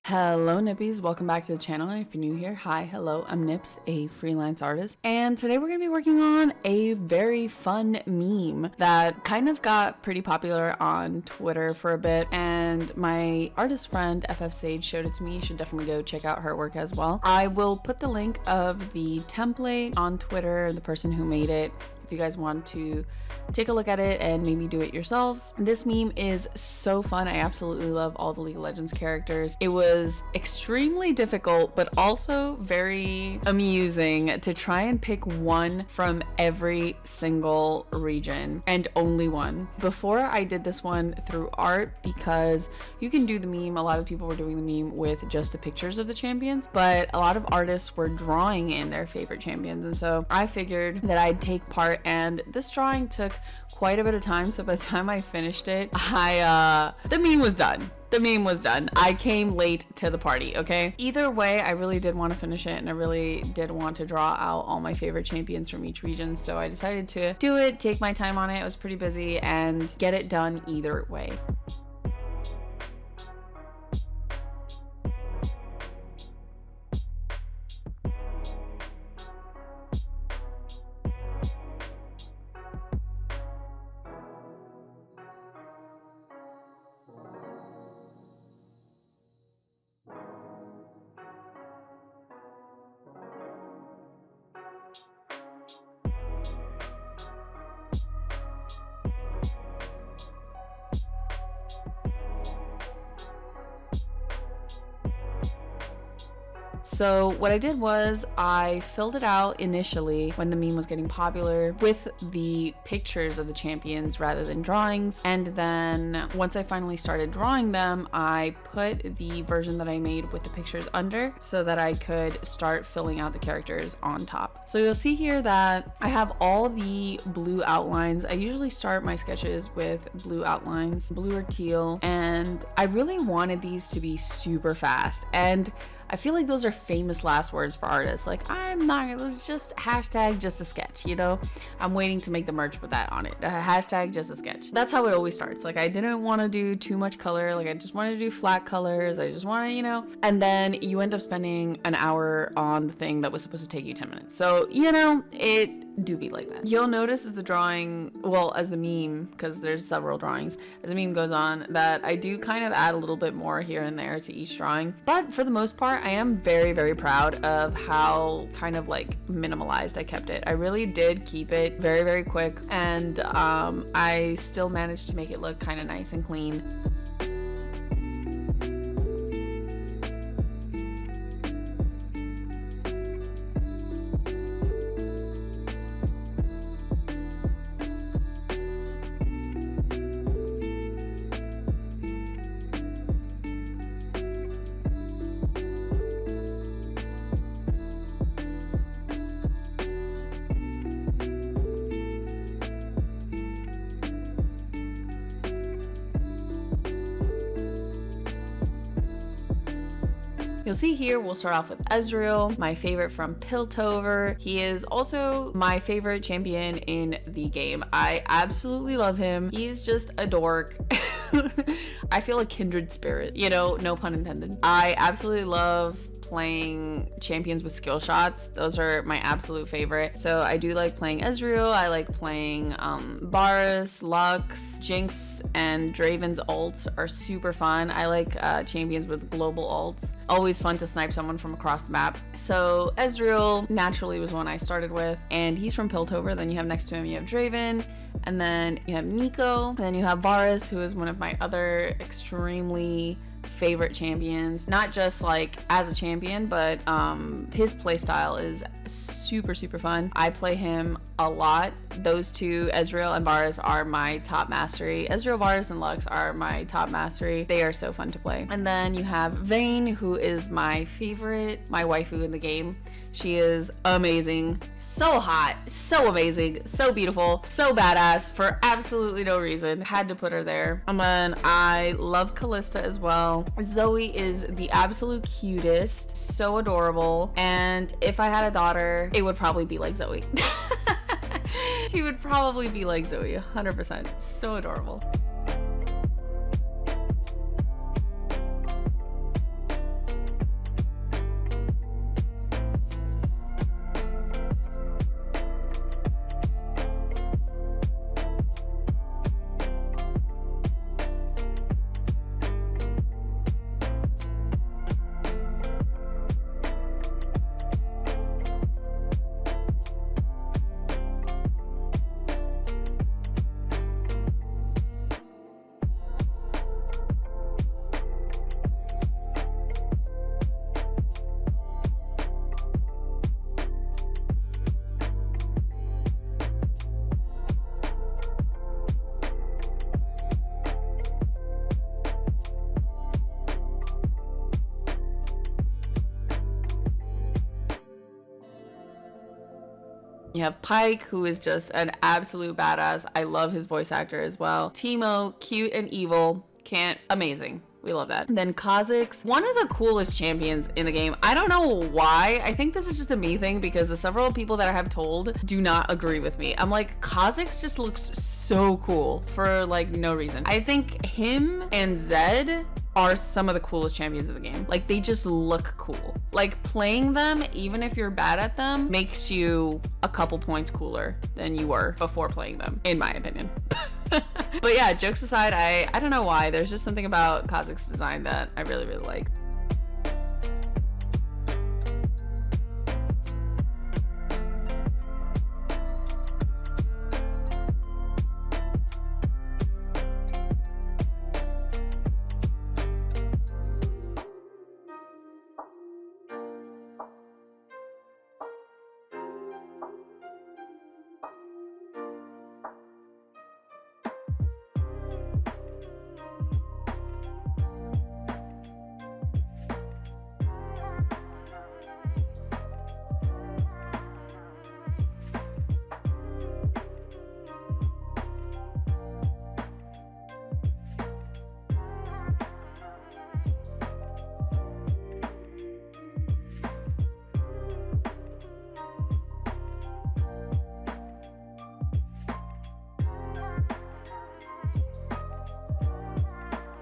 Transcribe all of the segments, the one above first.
Hello Nippies, welcome back to the channel. And if you're new here, hi, hello, I'm Nips, a freelance artist, and today we're gonna be working on a very fun meme that kind of got pretty popular on Twitter for a bit, and my artist friend FF Sage showed it to me. You should definitely go check out her work as well. I will put the link of the template on Twitter, the person who made it, if you guys want to take a look at it and maybe do it yourselves. This meme is so fun. I absolutely love all the League of Legends characters. It was extremely difficult, but also very amusing to try and pick one from every single region, and only one. Before I did this one through art, because you can do the meme, a lot of people were doing the meme with just the pictures of the champions, but a lot of artists were drawing in their favorite champions, and so I figured that I'd take part, and this drawing took quite a bit of time. So by the time I finished it, the meme was done. The meme was done. I came late to the party, okay? Either way, I really did want to finish it, and I really did want to draw out all my favorite champions from each region. So I decided to do it, take my time on it. I was pretty busy, and get it done either way. So what I did was I filled it out initially when the meme was getting popular with the pictures of the champions rather than drawings, and then once I finally started drawing them, I put the version that I made with the pictures under so that I could start filling out the characters on top. So you'll see here that I have all the blue outlines. I usually start my sketches with blue outlines, blue or teal, and I really wanted these to be super fast, and I feel like those are famous last words for artists. Like, let's just hashtag just a sketch, you know? I'm waiting to make the merch with that on it. Hashtag just a sketch. That's how it always starts. Like, I didn't want to do too much color. Like, I just wanted to do flat colors. I just want to, you know? And then you end up spending an hour on the thing that was supposed to take you 10 minutes. So, you know, it do be like that. You'll notice as the drawing, well, as the meme, because there's several drawings, as the meme goes on, that I do kind of add a little bit more here and there to each drawing. But for the most part, I am very, very proud of how kind of like minimalized I kept it. I really did keep it very, very quick, and I still managed to make it look kind of nice and clean. You'll see here, we'll start off with Ezreal, my favorite from Piltover. He is also my favorite champion in the game. I absolutely love him. He's just a dork. I feel a kindred spirit, you know, no pun intended. I absolutely love playing champions with skill shots. Those are my absolute favorite. So I do like playing Ezreal. I like playing Varus, Lux, Jinx, and Draven's ults are super fun. I like champions with global ults. Always fun to snipe someone from across the map. So Ezreal naturally was one I started with, and he's from Piltover. Then you have next to him, you have Draven, and then you have Nico, and then you have Varus, who is one of my other extremely favorite champions, not just like as a champion, but his playstyle is super fun. I play him a lot. Those two, Ezreal and Varus, are my top mastery. Ezreal, Varus, and Lux are my top mastery. They are so fun to play. And then you have Vayne, who is my favorite, my waifu in the game. She is amazing, so hot, so amazing, so beautiful, so badass for absolutely no reason. Had to put her there. And then I love Callista as well. Zoe is the absolute cutest, so adorable. And if I had a daughter, it would probably be like Zoe. She would probably be like Zoe, 100%. So adorable. You have Pike, who is just an absolute badass. I love his voice actor as well. Teemo, cute and evil. Amazing. We love that. Then Kha'Zix, one of the coolest champions in the game. I don't know why. I think this is just a me thing because the several people that I have told do not agree with me. I'm like, Kha'Zix just looks so cool for like no reason. I think him and Zed are some of the coolest champions in the game. Like, they just look cool. Like, playing them, even if you're bad at them, makes you a couple points cooler than you were before playing them, in my opinion. But yeah, jokes aside, I don't know why. There's just something about Kha'Zix's design that I really, really like.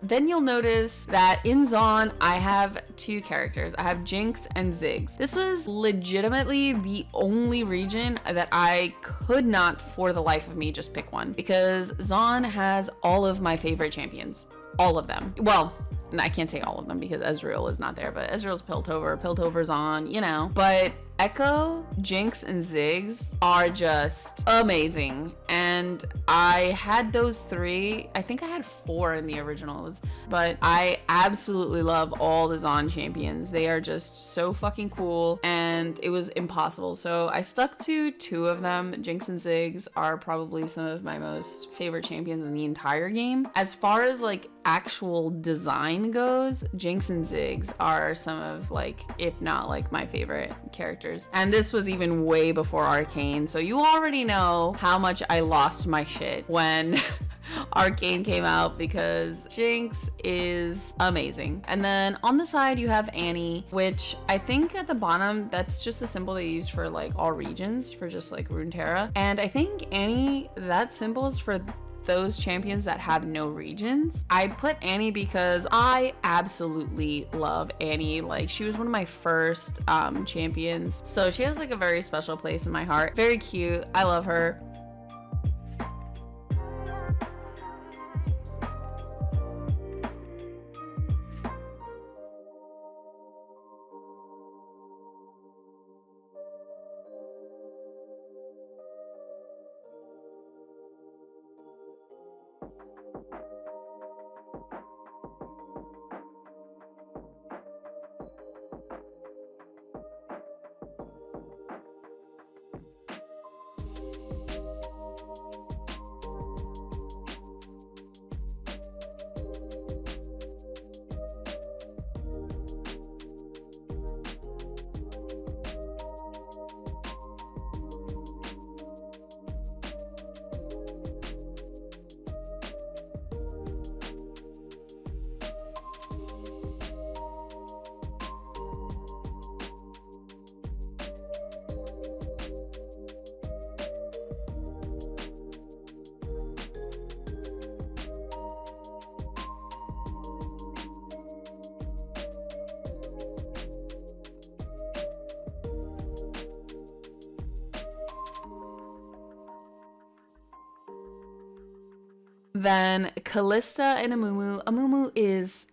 Then you'll notice that in Zaun, I have two characters. I have Jinx and Ziggs. This was legitimately the only region that I could not for the life of me just pick one, because Zaun has all of my favorite champions. All of them. Well, I can't say all of them because Ezreal is not there, but Ezreal's Piltover's on, you know. But Echo, Jinx, and Ziggs are just amazing. And I had those three. I think I had four in the originals, but I absolutely love all the Zaun champions. They are just so fucking cool, and it was impossible. So I stuck to two of them. Jinx and Ziggs are probably some of my most favorite champions in the entire game. As far as like actual design goes, Jinx and Ziggs are some of like, if not like my favorite characters. And this was even way before Arcane, so you already know how much I lost my shit when Arcane came out, because Jinx is amazing. And then on the side you have Annie, which I think at the bottom that's just the symbol they use for like all regions, for just like Runeterra. And I think Annie, that symbol is for those champions that have no regions. I put Annie because I absolutely love Annie. Like, she was one of my first champions, so she has like a very special place in my heart. Very cute. I love her. Then Callista and Amumu. Amumu is,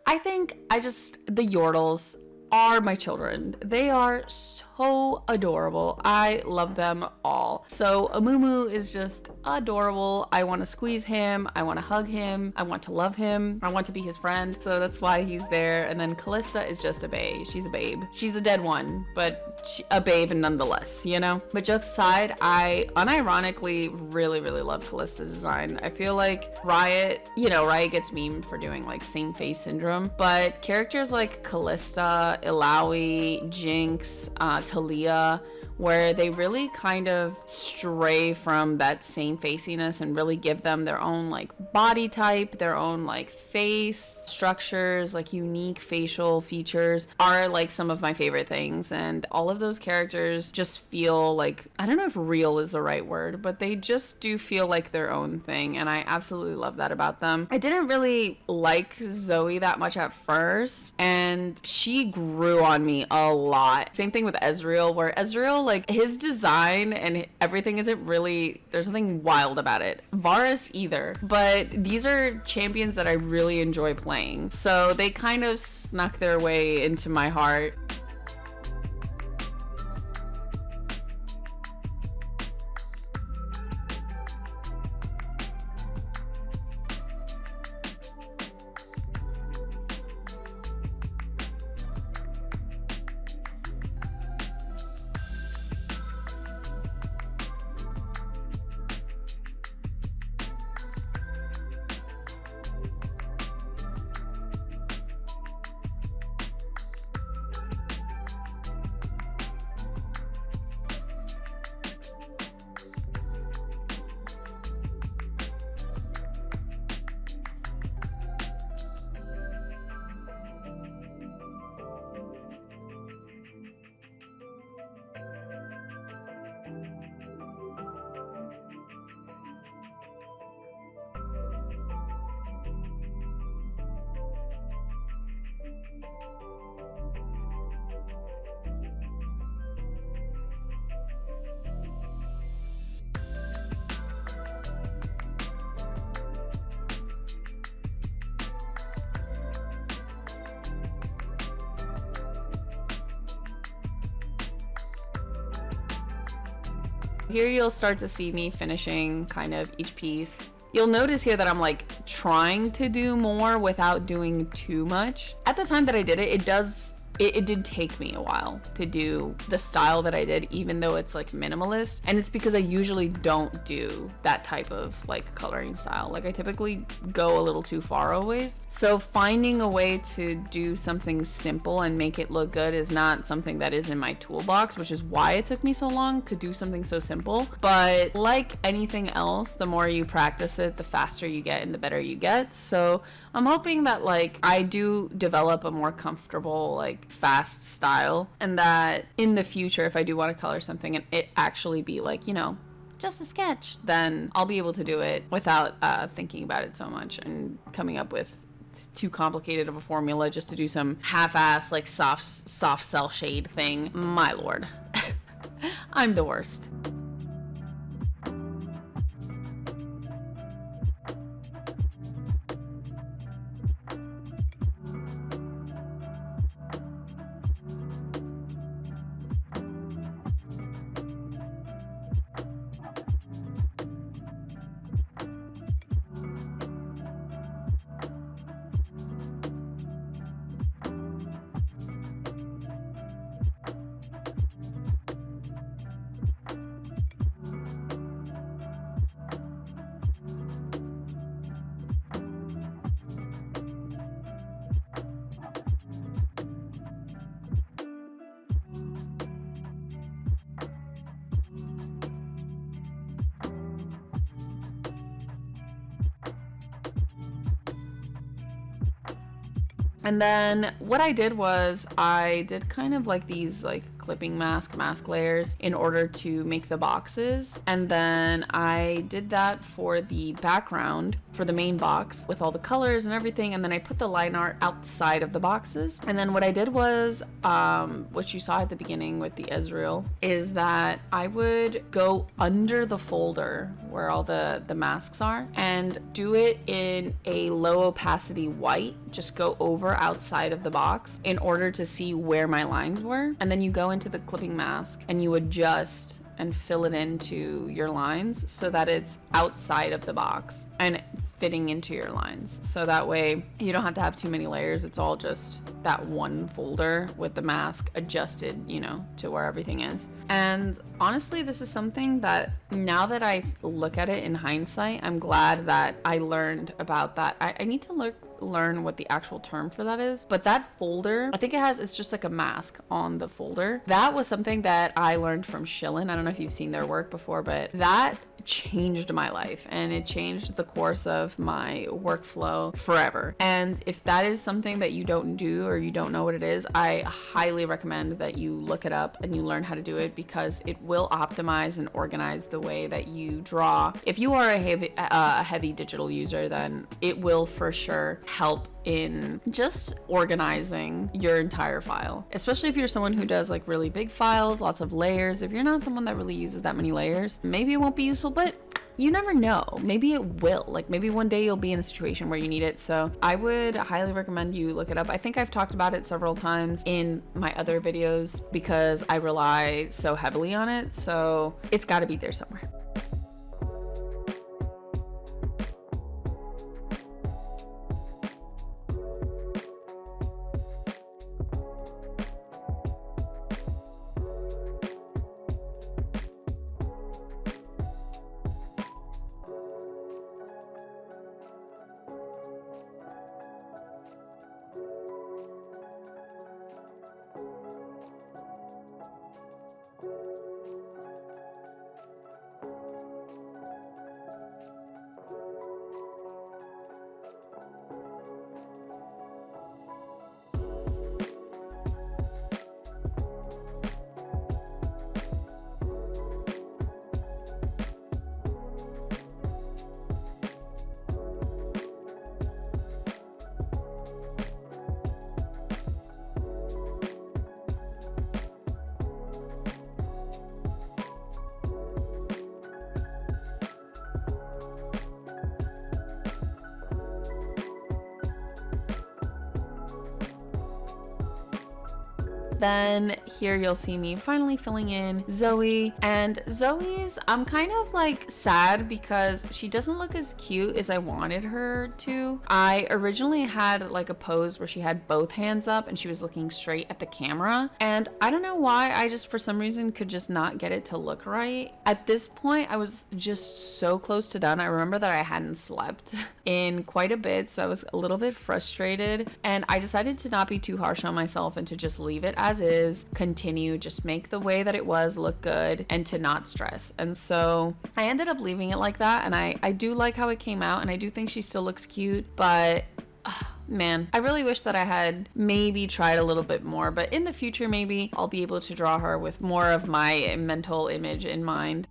I think the Yordles are my children. They are so adorable. I love them all. So Amumu is just adorable. I want to squeeze him. I want to hug him. I want to love him. I want to be his friend. So that's why he's there. And then Callista is just a babe. She's a babe. She's a dead one, but a babe nonetheless, you know? But jokes aside, I unironically really, really love Callista's design. I feel like Riot gets memed for doing like same face syndrome, but characters like Callista, Illaoi, Jinx, Talia, where they really kind of stray from that same faciness and really give them their own like body type, their own like face structures, like unique facial features are like some of my favorite things. And all of those characters just feel like, I don't know if real is the right word, but they just do feel like their own thing, and I absolutely love that about them. I didn't really like Zoe that much at first, and she grew on me a lot. Same thing with Ezreal, where Ezreal, like his design and everything isn't really, there's nothing wild about it. Varus either, but these are champions that I really enjoy playing, so they kind of snuck their way into my heart. Here you'll start to see me finishing kind of each piece. You'll notice here that I'm like trying to do more without doing too much. At the time that I did it, it did take me a while to do the style that I did, even though it's like minimalist. And it's because I usually don't do that type of like coloring style. Like I typically go a little too far always. So finding a way to do something simple and make it look good is not something that is in my toolbox, which is why it took me so long to do something so simple. But like anything else, the more you practice it, the faster you get and the better you get. So I'm hoping that like I do develop a more comfortable, like fast style, and that in the future, if I do want to color something and it actually be like, you know, just a sketch, then I'll be able to do it without thinking about it so much and coming up with too complicated of a formula just to do some half-ass like soft cell shade thing. My lord. I'm the worst. And then what I did was I did kind of like these like clipping mask layers in order to make the boxes. And then I did that for the background for the main box with all the colors and everything. And then I put the line art outside of the boxes. And then what I did was, what you saw at the beginning with the Ezreal, is that I would go under the folder where all the masks are and do it in a low opacity white. Just go over outside of the box in order to see where my lines were. And then you go into the clipping mask and you adjust and fill it into your lines so that it's outside of the box. And fitting into your lines. So that way you don't have to have too many layers. It's all just that one folder with the mask adjusted, you know, to where everything is. And honestly, this is something that now that I look at it in hindsight, I'm glad that I learned about that. I need to learn what the actual term for that is, but that folder, I think it's just like a mask on the folder. That was something that I learned from Shillin. I don't know if you've seen their work before, but that changed my life and it changed the course of my workflow forever. And if that is something that you don't do or you don't know what it is, I highly recommend that you look it up and you learn how to do it, because it will optimize and organize the way that you draw. If you are a heavy digital user, then it will for sure help in just organizing your entire file, especially if you're someone who does like really big files, lots of layers. If you're not someone that really uses that many layers, maybe it won't be useful, but you never know. Maybe it will. Like maybe one day you'll be in a situation where you need it. So I would highly recommend you look it up. I think I've talked about it several times in my other videos because I rely so heavily on it. So it's got to be there somewhere. Then here you'll see me finally filling in Zoe, and Zoe's, I'm kind of like sad because she doesn't look as cute as I wanted her to. I originally had like a pose where she had both hands up and she was looking straight at the camera, and I don't know why, I just for some reason could just not get it to look right. At this point I was just so close to done. I remember that I hadn't slept in quite a bit, so I was a little bit frustrated, and I decided to not be too harsh on myself and to just leave it as is, continue, just make the way that it was look good, and to not stress. And so I ended up leaving it like that, and I do like how it came out, and I do think she still looks cute, but man, I really wish that I had maybe tried a little bit more, but in the future maybe I'll be able to draw her with more of my mental image in mind.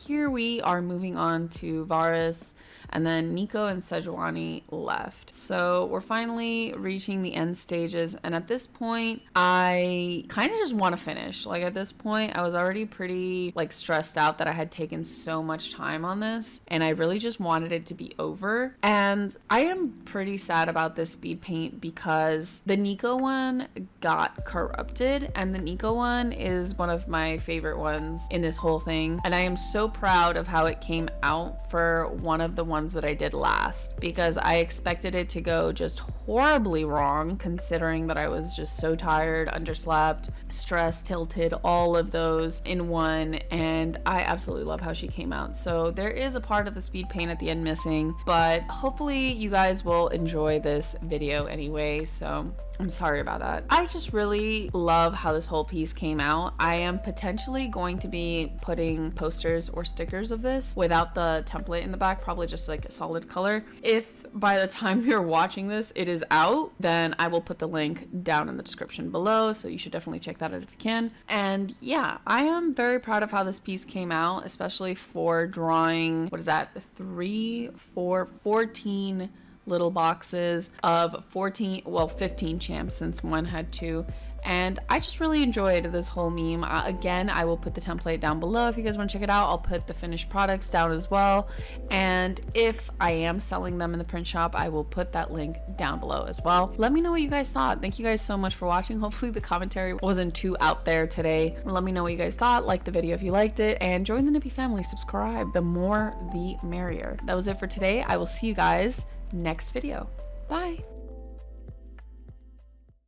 Here we are moving on to Varus, and then Nico and Sejuani left. So we're finally reaching the end stages, and at this point I kind of just want to finish. Like at this point I was already pretty like stressed out that I had taken so much time on this, and I really just wanted it to be over. And I am pretty sad about this speed paint because the Nico one got corrupted, and the Nico one is one of my favorite ones in this whole thing, and I am so proud of how it came out for one of the ones that I did last, because I expected it to go just horribly wrong, considering that I was just so tired, underslept, stressed, tilted, all of those in one. And I absolutely love how she came out. So there is a part of the speed paint at the end missing, but hopefully you guys will enjoy this video anyway. So I'm sorry about that. I just really love how this whole piece came out. I am potentially going to be putting posters or stickers of this without the template in the back, probably just like a solid color. If by the time you're watching this it is out, then I will put the link down in the description below, so you should definitely check that out if you can. And yeah, I am very proud of how this piece came out, especially for drawing, what is that, 14 little boxes of 15 champs, since one had 2. And I just really enjoyed this whole meme. Again, I will put the template down below if you guys want to check it out. I'll put the finished products down as well. And if I am selling them in the print shop, I will put that link down below as well. Let me know what you guys thought. Thank you guys so much for watching. Hopefully the commentary wasn't too out there today. Let me know what you guys thought. Like the video if you liked it, and join the Nippy family. Subscribe. The more, the merrier. That was it for today. I will see you guys next video. Bye.